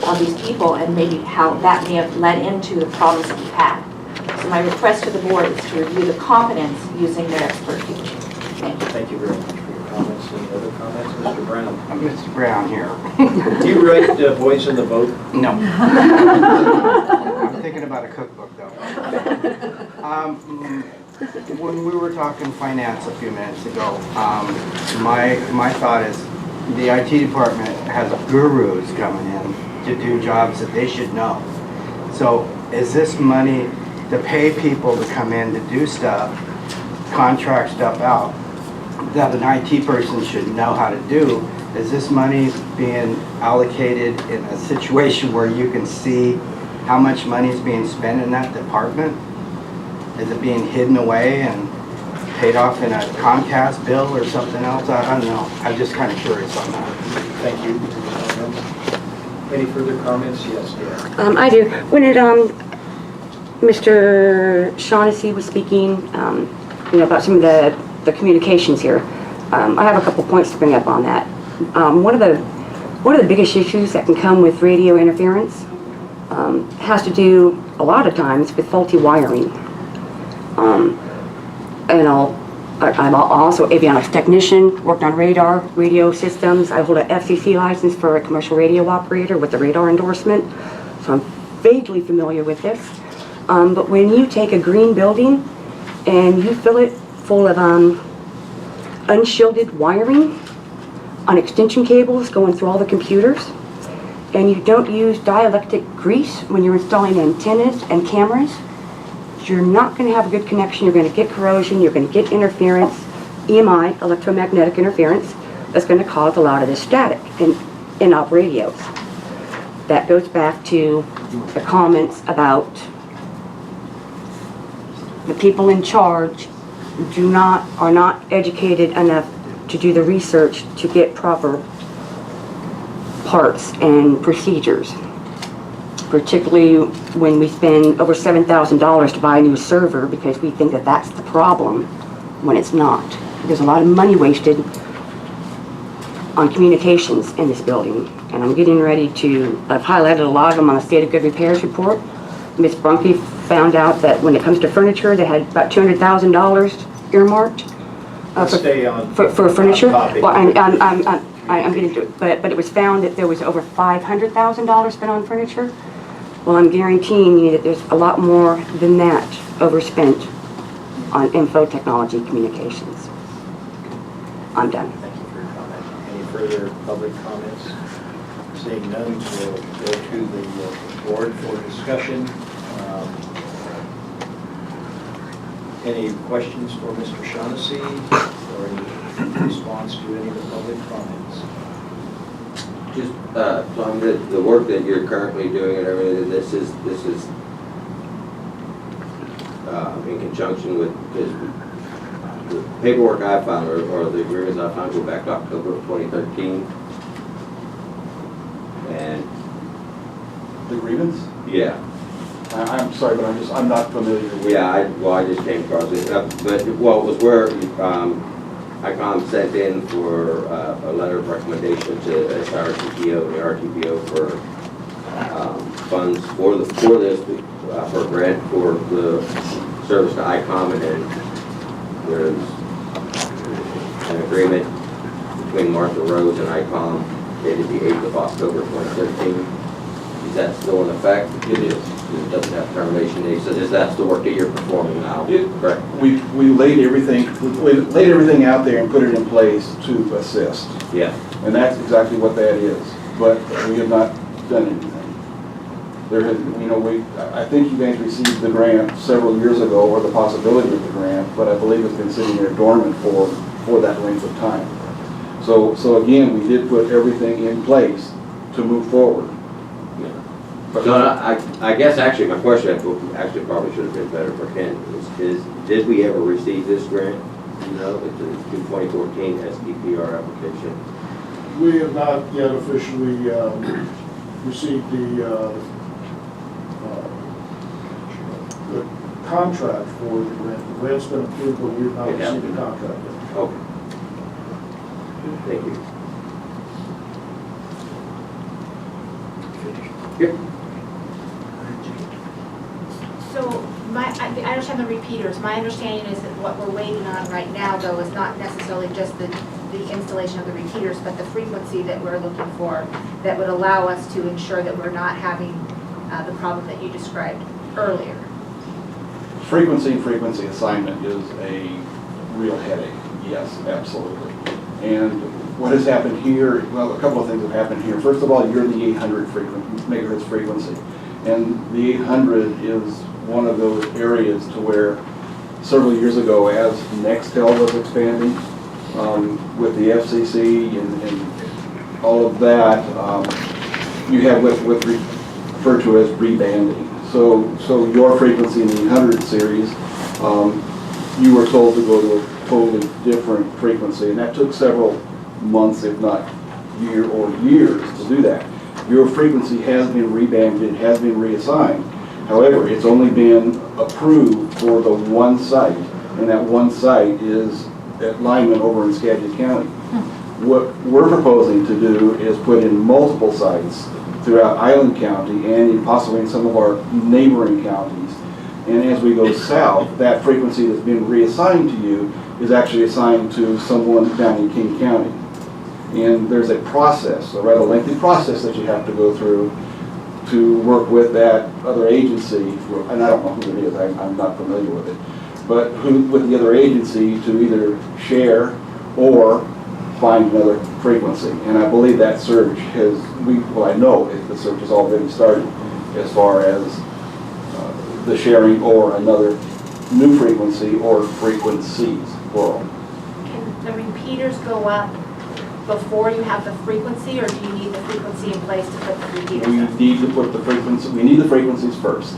of these people and maybe how that may have led into the problems that we've had. So my request to the board is to review the competence using their expertise. Thank you. Thank you very much for your comments. Any other comments? Mr. Brown? I'm Mr. Brown here. Do you write Voice in the Vote? No. I'm thinking about a cookbook, though. When we were talking finance a few minutes ago, my thought is the IT department has gurus coming in to do jobs that they should know. So is this money to pay people to come in to do stuff, contract stuff out, that an IT person should know how to do? Is this money being allocated in a situation where you can see how much money is being spent in that department? Is it being hidden away and paid off in a Comcast bill or something else? I don't know. I'm just kind of curious on that. Thank you. Any further comments? Yes, Dan. I do. When Mr. Shaughnessy was speaking, about some of the communications here, I have a couple points to bring up on that. One of the biggest issues that can come with radio interference has to do a lot of times with faulty wiring. And I'm also avionics technician, worked on radar, radio systems. I hold a FCC license for a commercial radio operator with a radar endorsement, so I'm vaguely familiar with this. But when you take a green building and you fill it full of unshielded wiring on extension cables going through all the computers, and you don't use dielectric grease when you're installing antennas and cameras, you're not going to have a good connection. You're going to get corrosion, you're going to get interference, EMI, electromagnetic interference, that's going to cause a lot of this static in op radios. That goes back to the comments about the people in charge are not educated enough to do the research to get proper parts and procedures, particularly when we spend over $7,000 to buy a new server because we think that that's the problem when it's not. There's a lot of money wasted on communications in this building, and I'm getting ready to, I've highlighted a lot of them on the State of Good Repairs report. Ms. Brunke found out that when it comes to furniture, they had about $200,000 earmarked for furniture. Well, I'm getting to it, but it was found that there was over $500,000 spent on furniture. Well, I'm guaranteeing you that there's a lot more than that overspent on info technology communications. I'm done. Thank you for your comment. Any further public comments? Seeing none, we'll go to the board for discussion. Any questions for Mr. Shaughnessy or any response to any of the public comments? Just, Tom, the work that you're currently doing and everything, this is in conjunction with the paperwork I found, or the agreements I found go back to October of 2013. And The grievance? yeah. I'm sorry, but I'm not familiar with it. Yeah, I just came across it. But it was where ICOM sent in for a letter of recommendation to SRTPO and the RTPO for funds for this for a grant for the service to ICOM, and then there's an agreement between Martha Rose and ICOM dated the 8th of October 2013. Is that still in effect? It is. It doesn't have termination date, so that's the work that you're performing now, correct? We laid everything out there and put it in place to assist. Yeah. And that's exactly what that is. But we have not done anything. There has, I think you guys received the grant several years ago, or the possibility of the grant, but I believe it's been sitting there dormant for that length of time. So again, we did put everything in place to move forward. So I guess actually my question actually probably should have been better for Ken is did we ever receive this grant? The 2014 SDPR application. We have not yet officially received the contract for the grant. The grant's been approved, but we have not received the contract yet. Okay. Thank you. Yep. So I understand the repeaters. My understanding is that what we're waiting on right now, though, is not necessarily just the installation of the repeaters, but the frequency that we're looking for that would allow us to ensure that we're not having the problem that you described earlier. Frequency assignment is a real headache, yes, absolutely. And what has happened here, well, a couple of things have happened here. First of all, you're the 800 megahertz frequency. And the 800 is one of those areas to where several years ago, as Nextel was expanding, with the FCC and all of that, you have what's referred to as rebanding. So your frequency in the 800 series, you were told to go to a totally different frequency, and that took several months, if not years, to do that. Your frequency has been rebanded, has been reassigned. However, it's only been approved for the one site, and that one site is at Lyman over in Skagit County. What we're proposing to do is put in multiple sites throughout Island County and possibly in some of our neighboring counties. And as we go south, that frequency that's been reassigned to you is actually assigned to someone down in King County. And there's a process, a rather lengthy process that you have to go through to work with that other agency, and I don't know who it is, I'm not familiar with it, but with the other agency to either share or find another frequency. And I believe that search has, I know the search has already started as far as the sharing or another new frequency or frequencies, plural. Can the repeaters go up before you have the frequency, or do you need the frequency in place to put the repeaters We up? need to put the frequency, we need the frequencies first.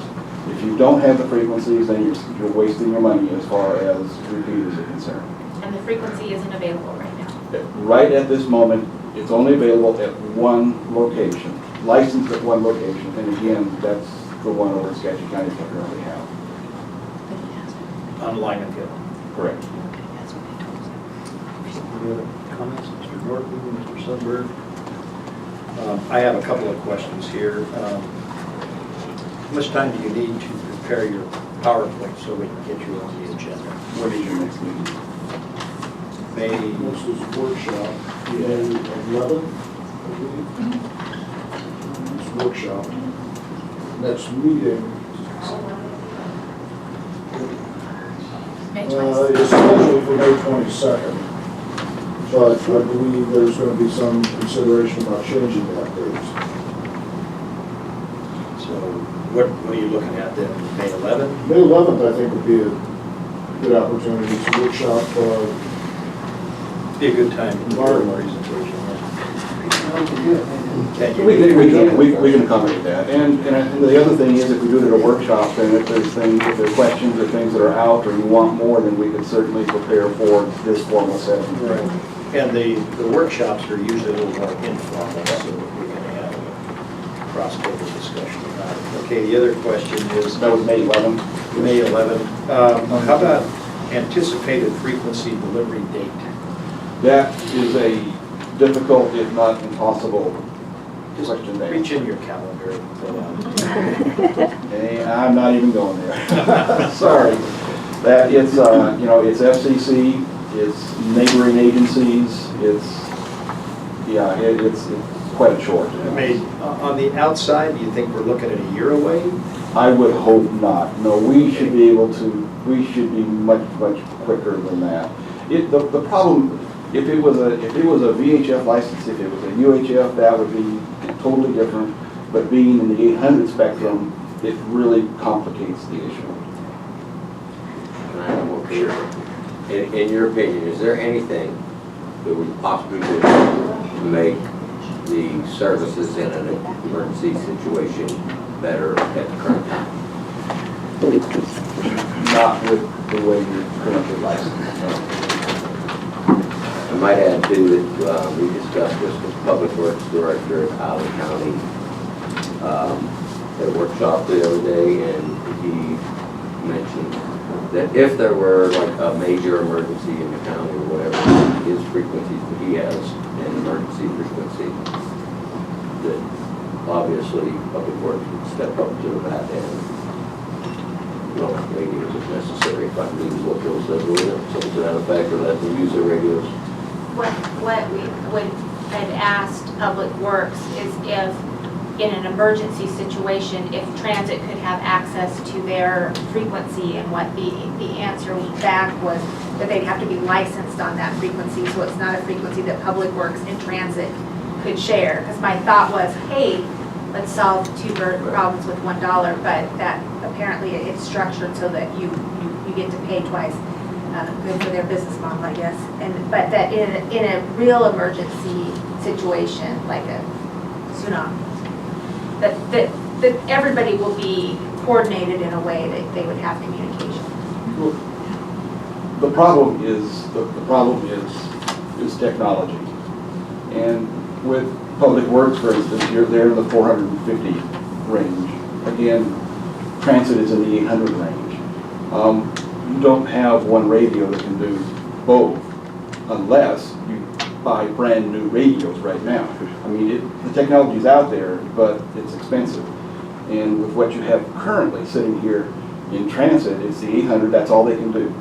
If you don't have the frequencies, then you're wasting your money as far as repeaters are concerned. And the frequency isn't available right now? Right at this moment, it's only available at one location, licensed at one location, and again, that's the one over in Skagit County that we currently have. On Lyman Hill. Correct. Any other comments, Mr. Norton, Mr. Sundberg? I have a couple of questions here. How much time do you need to prepare your PowerPoint so we can get you on the agenda? What is your next meeting? May, This is a workshop, May 11th, I believe. This workshop. Next meeting May 26th. is scheduled for May 22nd. But I believe there's going to be some consideration about changing that date. so what are you looking at then? May 11th? May 11th, I think, would be a good opportunity to workshop. Be a good time to do a presentation. Can you? We can accommodate that. And the other thing is, if we do it at a workshop, then if there's things, if there's questions or things that are out or you want more, then we can certainly prepare for this formal setting. Right. And the workshops are usually a little more informal, so we can have a cross-table discussion about it. Okay, the other question is, That was May 11th. May 11th, how about anticipated frequency delivery date? That is a difficult, if not impossible, question to Reach answer. in your calendar and fill out. Hey, I'm not even going there. Sorry. That it's, it's FCC, it's neighboring agencies, it's quite a short. I mean, on the outside, do you think we're looking at a year away? I would hope not. No, we should be much, much quicker than that. The problem, if it was a VHF license, if it was a UHF, that would be totally different. But being in the 800 spectrum, it really complicates the issue. And I have one here. In your opinion, is there anything that we possibly do to make the services in an emergency situation better at the current time? Not with the way you're currently licensed. I might add too that we discussed this with Public Works Director at Island County at a workshop the other day, and he mentioned that if there were like a major emergency in the county or whatever, his frequencies that he has, an emergency frequency, that obviously, Public Works would step up to that and, radios if necessary, if I believe is what Bill said, something to that effect, or let them use their radios. What we would, had asked Public Works is if, in an emergency situation, if transit could have access to their frequency, and what the answer back was that they'd have to be licensed on that frequency, so it's not a frequency that Public Works and transit could share. Because my thought was, hey, let's solve two problems with $1, but that apparently it's structured so that you get to pay twice. Good for their business model, I guess. But that in a real emergency situation, like a tsunami, that everybody will be coordinated in a way that they would have communication. Well, the problem is technology. And with Public Works, for instance, they're in the 450 range. Again, transit is in the 800 range. You don't have one radio that can do both unless you buy brand new radios right now. I mean, the technology's out there, but it's expensive. And with what you have currently sitting here in transit, it's the 800, that's all they can do.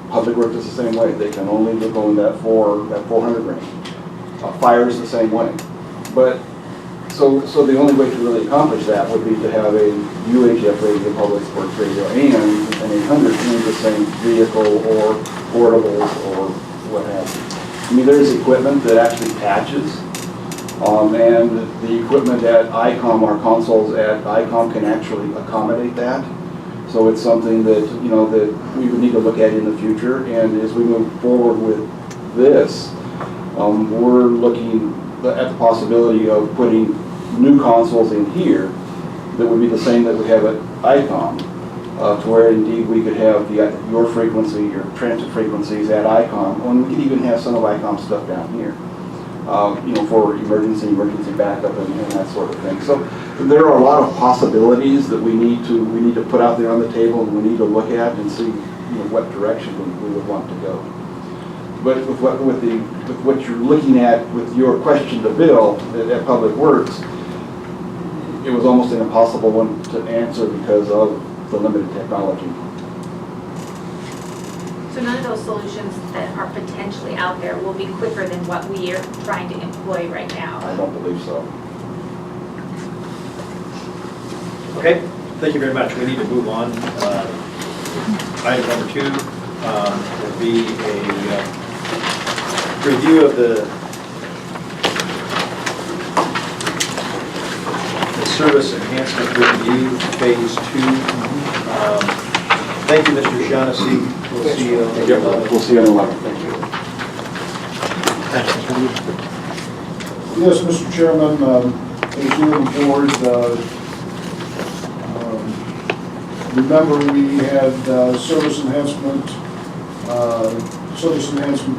Public Works is the same way. They can only go in that 400 range. Fire is the same way. But so the only way to really accomplish that would be to have a UHF radio, Public Works radio, and an 800 in the same vehicle or portables or what have you. I mean, there's equipment that actually patches, and the equipment at ICOM, our consoles at ICOM, can actually accommodate that. So it's something that, that we would need to look at in the future. And as we move forward with this, we're looking at the possibility of putting new consoles in here that would be the same that we have at ICOM, to where indeed we could have your frequency, your transit frequencies at ICOM, and we could even have some of ICOM stuff down here, for emergency backup and that sort of thing. So there are a lot of possibilities that we need to put out there on the table, and we need to look at and see what direction we would want to go. But with what you're looking at with your question to Bill at Public Works, it was almost an impossible one to answer because of the limited technology. So none of those solutions that are potentially out there will be quicker than what we are trying to employ right now. I don't believe so. Okay, thank you very much. We need to move on. Item number 2 will be a review of the Service Enhancement Review, Phase 2. Thank you, Mr. Shaughnessy. We'll see you on the 11th. We'll see you on the 11th. Thank you. Yes, Mr. Chairman, as you and the board, remember we had Service Enhancement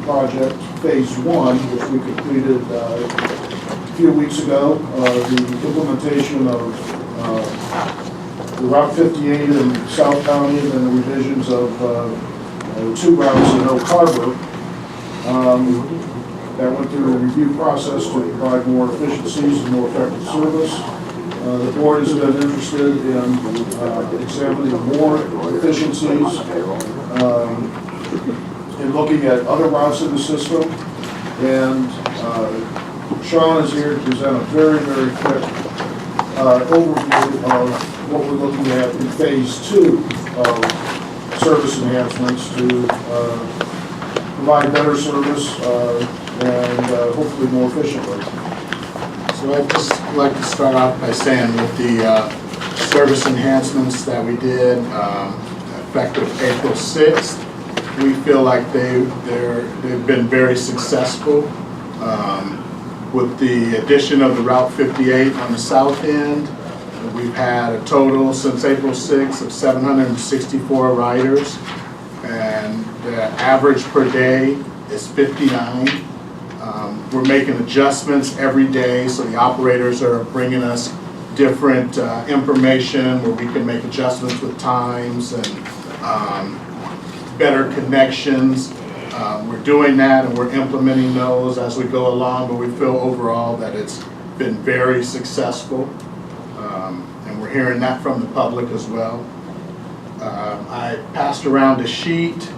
Project Phase 1, which we completed a few weeks ago. The implementation of the Route 58 in South County and then the revisions of 2 routes in Oak Harbor. That went through a review process to provide more efficiencies and more effective service. The board has been interested in examining more efficiencies, in looking at other routes in the system. And Sean is here to present a very, very quick overview of what we're looking at in Phase 2 of service enhancements to provide better service and hopefully more efficiently. So I'd just like to start off by saying with the service enhancements that we did effective April 6th, we feel like they've been very successful. With the addition of the Route 58 on the south end, we've had a total since April 6th of 764 riders, and the average per day is 59. We're making adjustments every day, so the operators are bringing us different information where we can make adjustments with times and better connections. We're doing that and we're implementing those as we go along, but we feel overall that it's been very successful, and we're hearing that from the public as well. I passed around a sheet,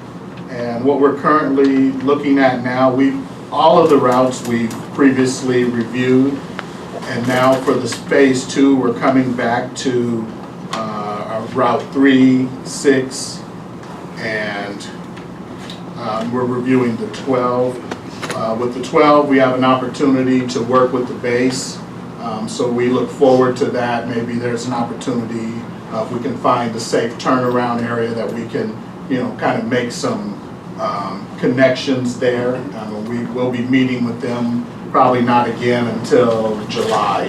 and what we're currently looking at now, all of the routes we've previously reviewed, and now for this phase 2, we're coming back to our Route 3, 6, and we're reviewing the 12. With the 12, we have an opportunity to work with the base, so we look forward to that. Maybe there's an opportunity if we can find a safe turnaround area that we can, kind of make some connections there. We will be meeting with them, probably not again until July.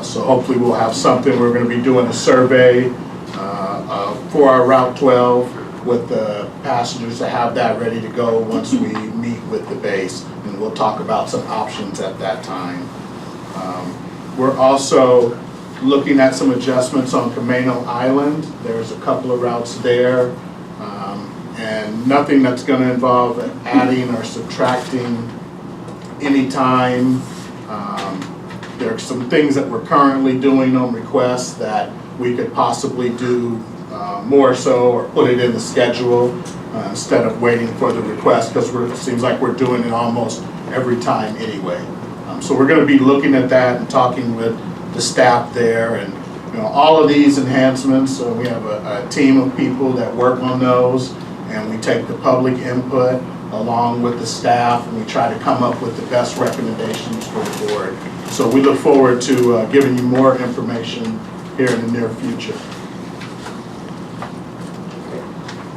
So hopefully we'll have something. We're going to be doing a survey for our Route 12 with the passengers to have that ready to go once we meet with the base. And we'll talk about some options at that time. We're also looking at some adjustments on Camino Island. There's a couple of routes there, and nothing that's going to involve adding or subtracting any time. There are some things that we're currently doing on request that we could possibly do more so, or put it in the schedule instead of waiting for the request, because it seems like we're doing it almost every time anyway. So we're going to be looking at that and talking with the staff there, and all of these enhancements. So we have a team of people that work on those, and we take the public input along with the staff, and we try to come up with the best recommendations for the board. So we look forward to giving you more information here in the near future.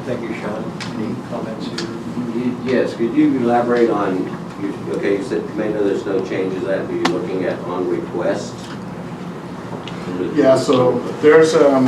Thank you, Sean. Any comments here? Yes, could you elaborate on, you said Camino, there's no changes that you're looking at on request? Yeah, so there's a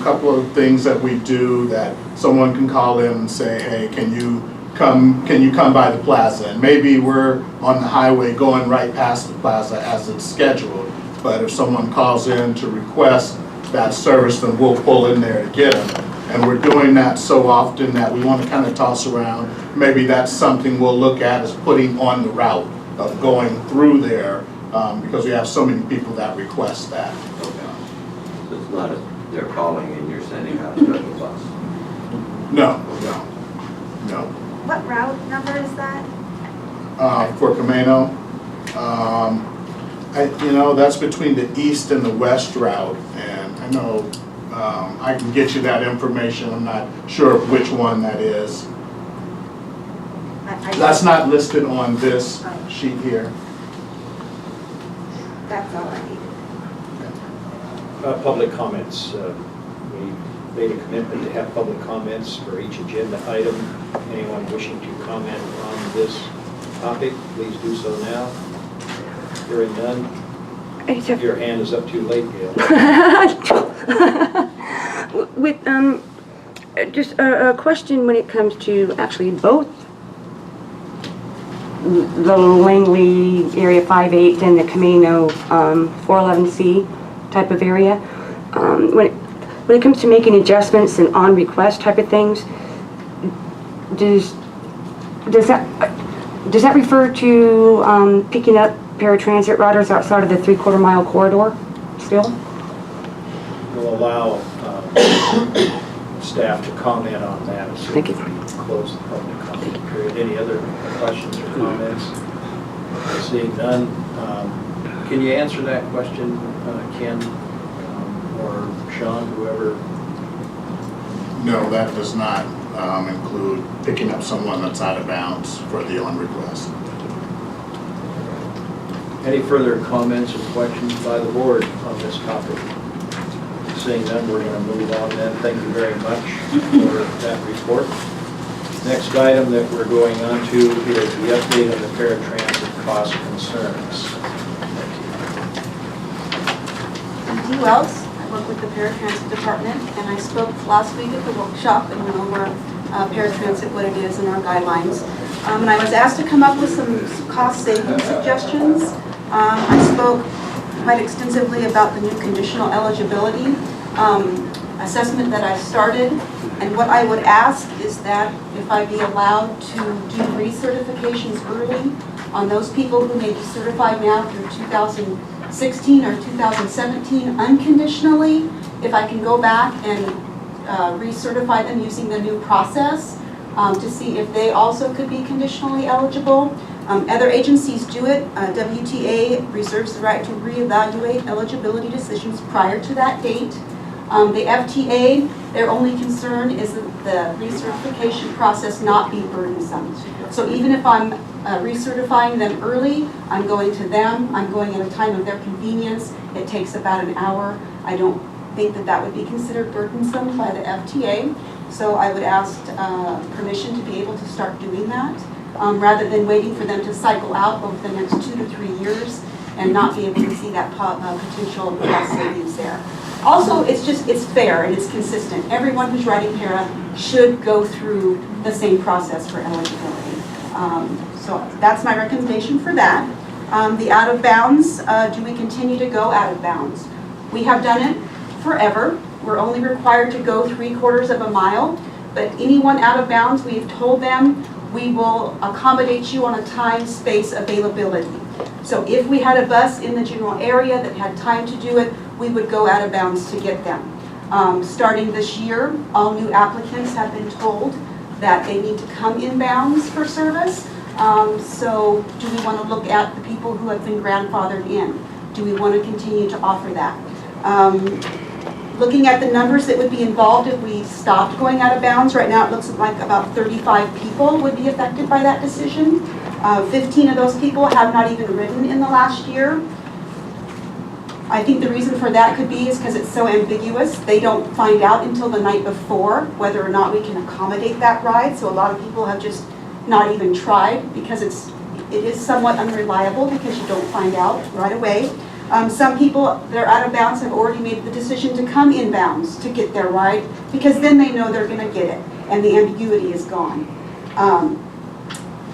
couple of things that we do that someone can call in and say, hey, can you come by the plaza? And maybe we're on the highway going right past the plaza as it's scheduled, but if someone calls in to request that service, then we'll pull in there to get them. And we're doing that so often that we want to kind of toss around. Maybe that's something we'll look at as putting on the route of going through there, because we have so many people that request that. Okay. So it's not they're calling and you're sending out a special bus? No. What route number is that? For Camino, that's between the east and the west route, and I know I can get you that information. I'm not sure which one that is. That's not listed on this sheet here. That's all I need. Public comments. We made a commitment to have public comments for each agenda item. Anyone wishing to comment on this topic, please do so now. Hearing none. Your hand is up too late, Gail. With just a question when it comes to actually both the Langley Area 5-8 and the Camino 411C type of area. When it comes to making adjustments and on request type of things, does that refer to picking up paratransit riders outside of the 3/4 mile corridor still? We'll allow staff to comment on that as soon as we close the public comment period. Any other questions or comments? Seeing none, can you answer that question, Ken, or Sean, whoever? No, that does not include picking up someone that's out of bounds for the on request. Any further comments or questions by the board on this topic? Seeing none, we're going to move on then. Thank you very much for that report. Next item that we're going on to is the update on the paratransit cost concerns. I'm Dee Wells. I work with the paratransit department, and I spoke last week at the workshop and went over paratransit, what it is, and our guidelines. And I was asked to come up with some cost-saving suggestions. I spoke quite extensively about the new conditional eligibility assessment that I started, and what I would ask is that if I be allowed to do recertifications early on those people who may be certified now through 2016 or 2017 unconditionally, if I can go back and recertify them using the new process to see if they also could be conditionally eligible. Other agencies do it. WTA reserves the right to reevaluate eligibility decisions prior to that date. The FTA, their only concern is that the recertification process not be burdensome. So even if I'm recertifying them early, I'm going to them, I'm going at a time of their convenience. It takes about an hour. I don't think that that would be considered burdensome by the FTA. So I would ask permission to be able to start doing that rather than waiting for them to cycle out over the next 2 to 3 years and not be able to see that potential cost savings there. Also, it's fair and it's consistent. Everyone who's writing para should go through the same process for eligibility. So that's my recommendation for that. The out of bounds, do we continue to go out of bounds? We have done it forever. We're only required to go 3/4 of a mile, but anyone out of bounds, we've told them we will accommodate you on a time, space, availability. So if we had a bus in the general area that had time to do it, we would go out of bounds to get them. Starting this year, all new applicants have been told that they need to come in bounds for service. So do we want to look at the people who have been grandfathered in? Do we want to continue to offer that? Looking at the numbers that would be involved if we stopped going out of bounds, right now it looks like about 35 people would be affected by that decision. 15 of those people have not even ridden in the last year. I think the reason for that could be is because it's so ambiguous. They don't find out until the night before whether or not we can accommodate that ride. So a lot of people have just not even tried because it is somewhat unreliable because you don't find out right away. Some people that are out of bounds have already made the decision to come in bounds to get their ride because then they know they're going to get it and the ambiguity is gone.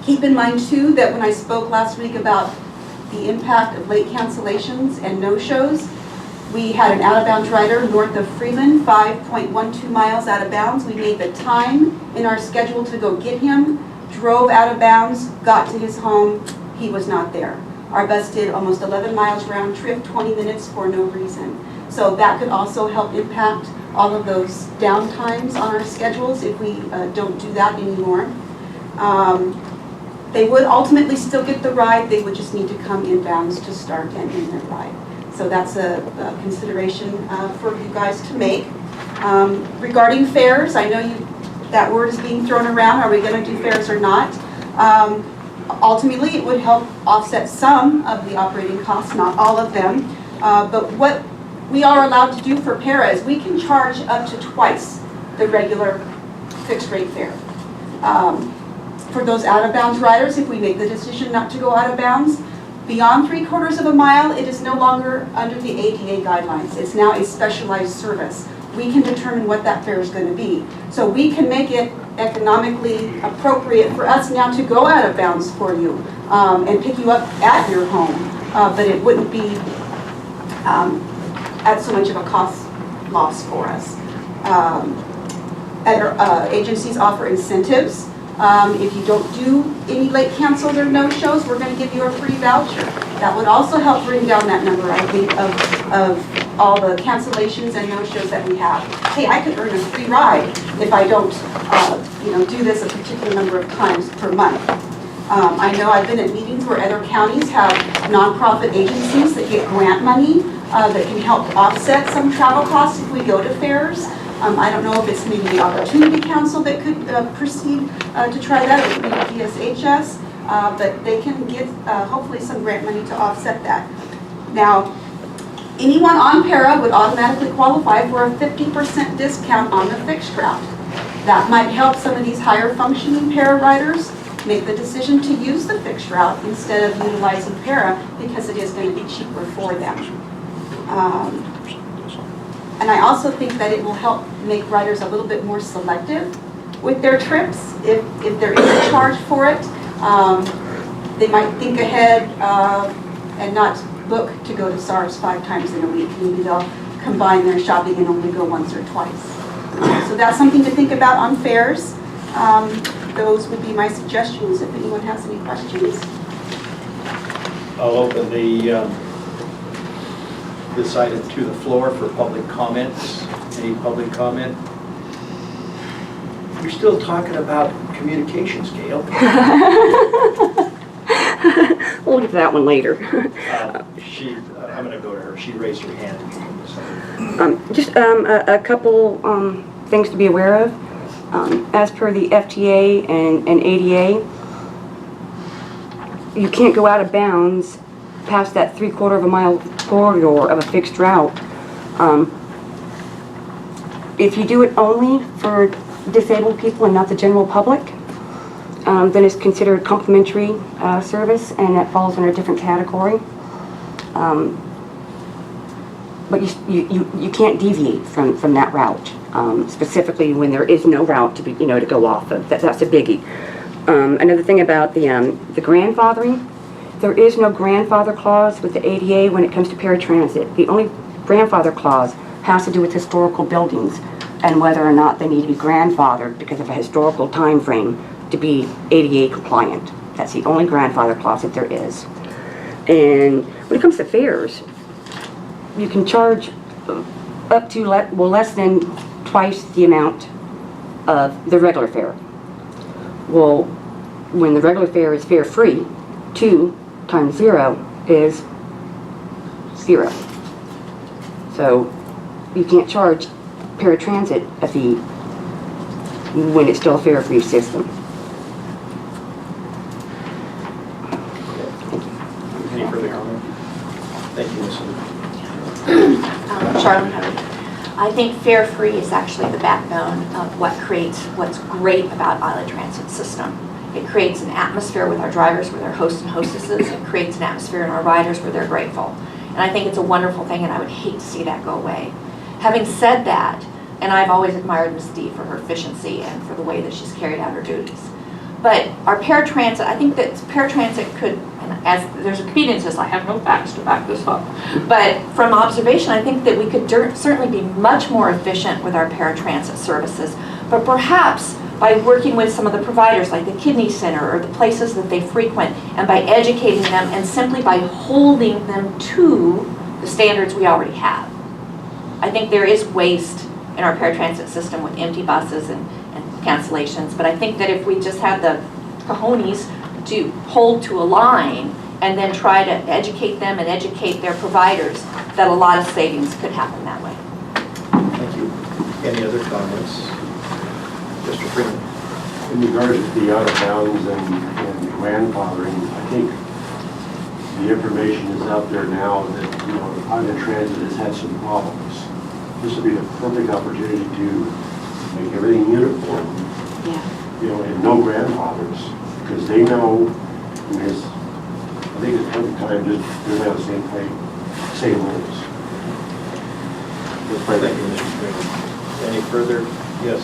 Keep in mind too that when I spoke last week about the impact of late cancellations and no-shows, we had an out-of-bounds rider north of Freeland, 5.12 miles out of bounds. We made the time in our schedule to go get him, drove out of bounds, got to his home, he was not there. Our bus did almost 11 miles round trip, 20 minutes for no reason. So that could also help impact all of those downtimes on our schedules if we don't do that anymore. They would ultimately still get the ride, they would just need to come in bounds to start and end their ride. So that's a consideration for you guys to make. Regarding fares, I know that word is being thrown around, are we going to do fares or not? Ultimately, it would help offset some of the operating costs, not all of them. But what we are allowed to do for para is we can charge up to twice the regular fixed rate fare. For those out of bounds riders, if we make the decision not to go out of bounds, beyond 3/4 of a mile, it is no longer under the ADA guidelines. It's now a specialized service. We can determine what that fare is going to be. So we can make it economically appropriate for us now to go out of bounds for you and pick you up at your home, but it wouldn't be at so much of a cost loss for us. Other agencies offer incentives. If you don't do any late cancels or no-shows, we're going to give you a free voucher. That would also help bring down that number, I think, of all the cancellations and no-shows that we have. Hey, I could earn a free ride if I don't, do this a particular number of times per month. I know I've been at meetings where other counties have nonprofit agencies that get grant money that can help offset some travel costs if we go to fairs. I don't know if it's maybe the Opportunity Council that could proceed to try that, or maybe DSHS, but they can get hopefully some grant money to offset that. Now, anyone on para would automatically qualify for a 50% discount on the fixed route. That might help some of these higher functioning para riders make the decision to use the fixed route instead of utilizing para because it is going to be cheaper for them. And I also think that it will help make riders a little bit more selective with their trips. If there is a charge for it, they might think ahead and not book to go to SARS 5 times in a week. Maybe they'll combine their shopping and only go once or twice. So that's something to think about on fares. Those would be my suggestions if anyone has any questions. I'll open this item to the floor for public comments. Any public comment? We're still talking about communications, Gail. We'll get to that one later. I'm going to go to her. She raised her hand. Just a couple things to be aware of. As per the FTA and ADA, you can't go out of bounds past that 3/4 of a mile corridor of a fixed route. If you do it only for disabled people and not the general public, then it's considered complimentary service, and that falls under a different category. But you can't deviate from that route, specifically when there is no route to be, to go off of. That's a biggie. Another thing about the grandfathering, there is no grandfather clause with the ADA when it comes to paratransit. The only grandfather clause has to do with historical buildings and whether or not they need to be grandfathered because of a historical time frame to be ADA compliant. That's the only grandfather clause that there is. And when it comes to fares, you can charge up to, less than twice the amount of the regular fare. Well, when the regular fare is fare free, 2 times 0 is 0. So you can't charge paratransit a fee when it's still a fare free system. Any further comment? Thank you, Ms. Charlotte Howard. I think fare free is actually the backbone of what's great about Island Transit system. It creates an atmosphere with our drivers, with our hosts and hostesses. It creates an atmosphere in our riders where they're grateful. And I think it's a wonderful thing, and I would hate to see that go away. Having said that, and I've always admired Ms. D for her efficiency and for the way that she's carried out her duties. But our paratransit, I think that paratransit could, and as there's a comedian says, I have no facts to back this up. But from observation, I think that we could certainly be much more efficient with our paratransit services. But perhaps by working with some of the providers like the Kidney Center or the places that they frequent, and by educating them and simply by holding them to the standards we already have. I think there is waste in our paratransit system with empty buses and cancellations, but I think that if we just had the cojones to hold to a line and then try to educate them and educate their providers, that a lot of savings could happen that way. Thank you. Any other comments? Mr. Freeman. In regards to the out of bounds and grandfathering, I think the information is out there now that, Island Transit has had some problems. This would be the perfect opportunity to make everything uniform, and no grandfathers, because they know, I think it's perfect time to have the same rules. Thank you, Mr. Freeman. Any further? Yes,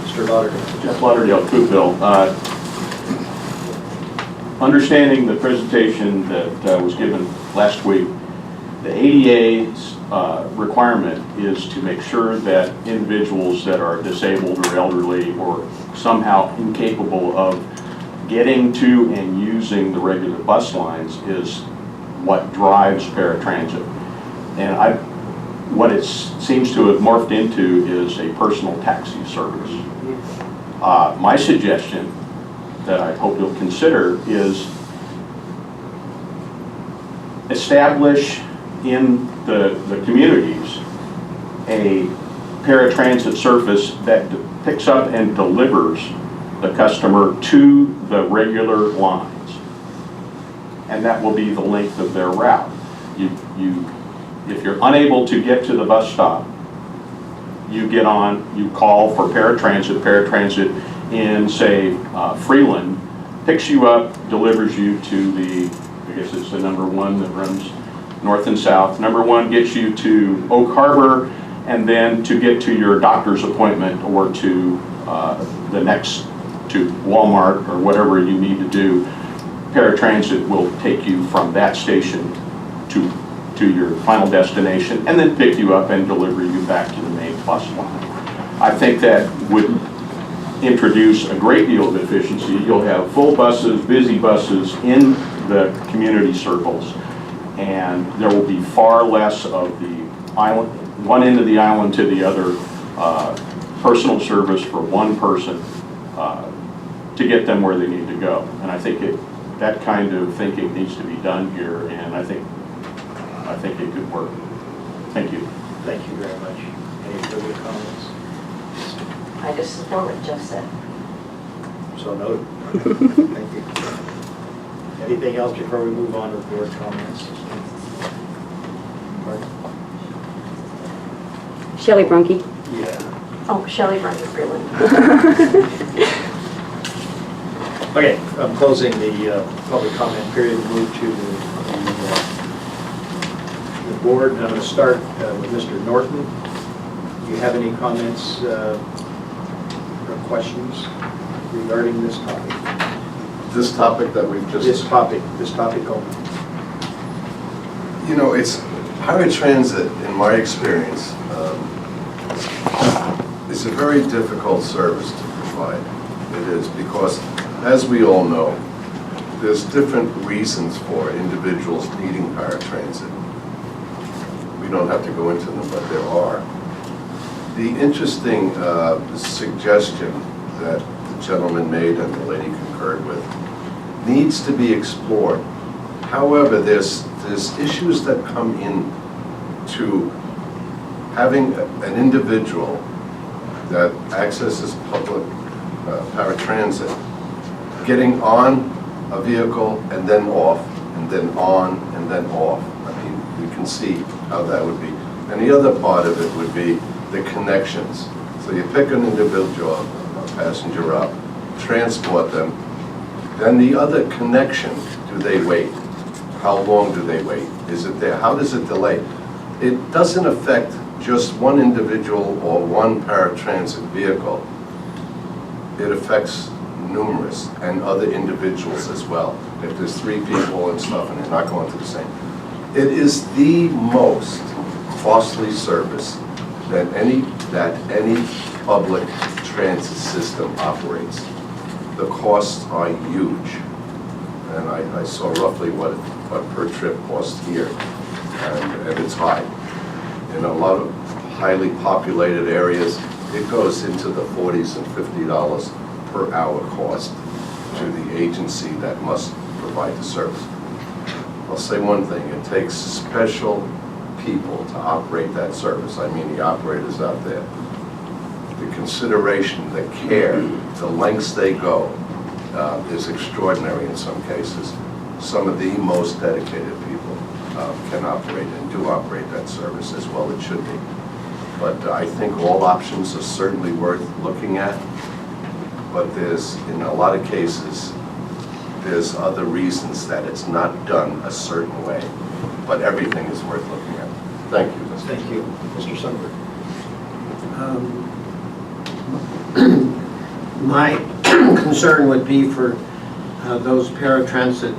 Mr. Lauderdale. Jeff Lauderdale, Cookville. Understanding the presentation that was given last week, the ADA's requirement is to make sure that individuals that are disabled or elderly or somehow incapable of getting to and using the regular bus lines is what drives paratransit. And what it seems to have morphed into is a personal taxi service. My suggestion that I hope you'll consider is establish in the communities a paratransit service that picks up and delivers the customer to the regular lines. And that will be the length of their route. If you're unable to get to the bus stop, you get on, you call for paratransit. Paratransit in, say, Freeland, picks you up, delivers you to I guess it's the number 1 that runs north and south. Number 1 gets you to Oak Harbor, and then to get to your doctor's appointment or to to Walmart or whatever you need to do, paratransit will take you from that station to your final destination and then pick you up and deliver you back to the main bus line. I think that would introduce a great deal of efficiency. You'll have full buses, busy buses in the community circles. And there will be far less of the island, one end of the island to the other, personal service for one person to get them where they need to go. And I think that kind of thinking needs to be done here, and I think it could work. Thank you. Thank you very much. Any further comments? I just support what Jeff said. So noted. Thank you. Anything else before we move on to the board comments? Mark? Shelley Brunke. Yeah. Oh, Shelley Brunke, really. Okay, I'm closing the public comment period. Move to the board. I'm going to start with Mr. Norton. Do you have any comments or questions regarding this topic? This topic that we've just... This topic only. You know, it's paratransit, in my experience, is a very difficult service to provide. It is because, as we all know, there's different reasons for individuals needing paratransit. We don't have to go into them, but there are. The interesting suggestion that the gentleman made and the lady concurred with needs to be explored. However, there's issues that come in to having an individual that accesses public paratransit, getting on a vehicle and then off, and then on and then off. I mean, we can see how that would be. And the other part of it would be the connections. So you pick an individual, a passenger up, transport them, then the other connection, do they wait? How long do they wait? Is it there? How does it delay? It doesn't affect just one individual or one paratransit vehicle. It affects numerous and other individuals as well. If there's 3 people and stuff and they're not going to the same. It is the most costly service that any public transit system operates. The costs are huge. And I saw roughly what per trip costs here, and it's high. In a lot of highly populated areas, it goes into the $40s and $50 per hour cost to the agency that must provide the service. I'll say one thing, it takes special people to operate that service. I mean the operators out there. The consideration, the care, the lengths they go is extraordinary in some cases. Some of the most dedicated people can operate and do operate that service as well it should be. But I think all options are certainly worth looking at. But there's, in a lot of cases, there's other reasons that it's not done a certain way. But everything is worth looking at. Thank you. Thank you. Mr. Sundberg. My concern would be for those paratransit